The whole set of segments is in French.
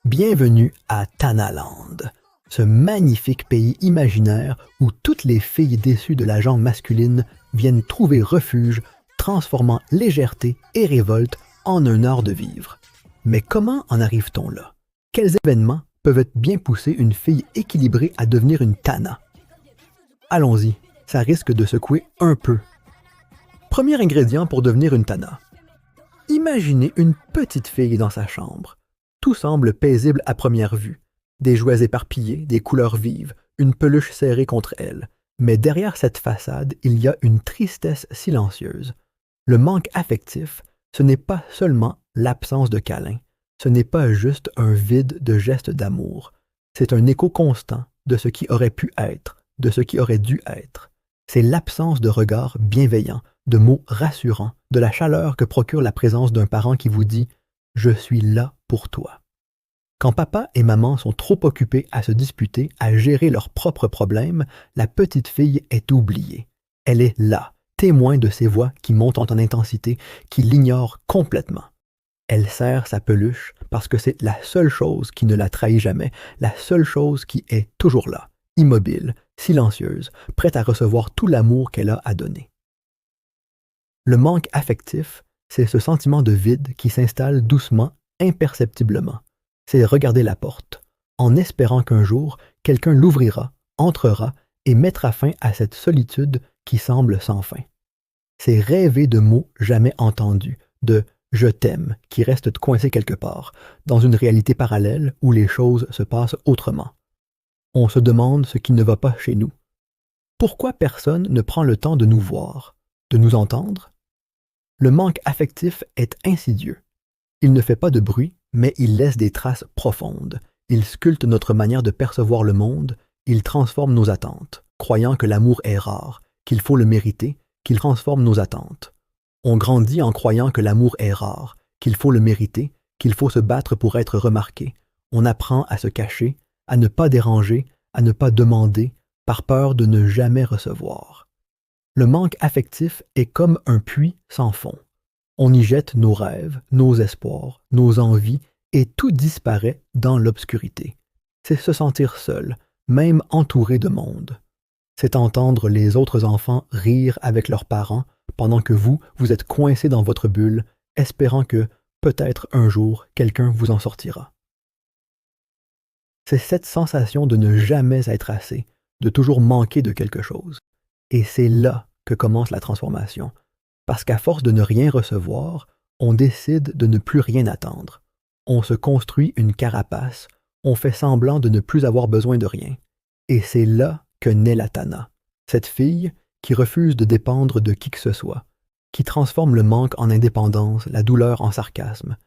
Bienvenue à Tanaland, ce magnifique pays imaginaire où toutes les filles déçues de la gente masculine viennent trouver refuge, transformant légèreté et révolte en un art de vivre. Mais comment en arrive-t-on là? Quels événements peuvent bien pousser une fille équilibrée à devenir une Tana? Allons-y, ça risque de secouer un peu. Premier ingrédient pour devenir une Tana. Imaginez une petite fille dans sa chambre. Tout semble paisible à première vue. Des jouets éparpillés, des couleurs vives, une peluche serrée contre elle. Mais derrière cette façade, il y a une tristesse silencieuse. Le manque affectif, ce n'est pas seulement l'absence de câlin. Ce n'est pas juste un vide de gestes d'amour. C'est un écho constant de ce qui aurait pu être, de ce qui aurait dû être. C'est l'absence de regard bienveillant, de mots rassurants, de la chaleur que procure la présence d'un parent qui vous dit « Je suis là pour toi ». Quand papa et maman sont trop occupés à se disputer, à gérer leurs propres problèmes, la petite fille est oubliée. Elle est là, témoin de ces voix qui montent en intensité, qui l'ignorent complètement. Elle serre sa peluche parce que c'est la seule chose qui ne la trahit jamais, la seule chose qui est toujours là, immobile, silencieuse, prête à recevoir tout l'amour qu'elle a à donner. Le manque affectif, c'est ce sentiment de vide qui s'installe doucement, imperceptiblement. C'est regarder la porte, en espérant qu'un jour, quelqu'un l'ouvrira, entrera et mettra fin à cette solitude qui semble sans fin. C'est rêver de mots jamais entendus, de « je t'aime » qui restent coincés quelque part, dans une réalité parallèle où les choses se passent autrement. On se demande ce qui ne va pas chez nous. Pourquoi personne ne prend le temps de nous voir, de nous entendre? Le manque affectif est insidieux. Il ne fait pas de bruit, mais il laisse des traces profondes. Il sculpte notre manière de percevoir le monde, il transforme nos attentes, croyant que l'amour est rare, qu'il faut le mériter, qu'il transforme nos attentes. On grandit en croyant que l'amour est rare, qu'il faut le mériter, qu'il faut se battre pour être remarqué. On apprend à se cacher, à ne pas déranger, à ne pas demander, par peur de ne jamais recevoir. Le manque affectif est comme un puits sans fond. On y jette nos rêves, nos espoirs, nos envies, et tout disparaît dans l'obscurité. C'est se sentir seul, même entouré de monde. C'est entendre les autres enfants rire avec leurs parents, pendant que vous êtes coincé dans votre bulle, espérant que, peut-être un jour, quelqu'un vous en sortira. C'est cette sensation de ne jamais être assez, de toujours manquer de quelque chose. Et c'est là que commence la transformation. Parce qu'à force de ne rien recevoir, on décide de ne plus rien attendre. On se construit une carapace, on fait semblant de ne plus avoir besoin de rien. Et c'est là que naît la Tana, cette fille qui refuse de dépendre de qui que ce soit, qui transforme le manque en indépendance, la douleur en sarcasme.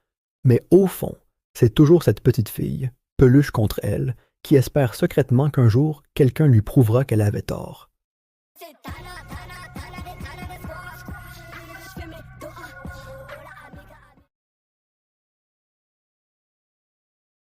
Mais au fond, c'est toujours cette petite fille, peluche contre elle, qui espère secrètement qu'un jour, quelqu'un lui prouvera qu'elle avait tort.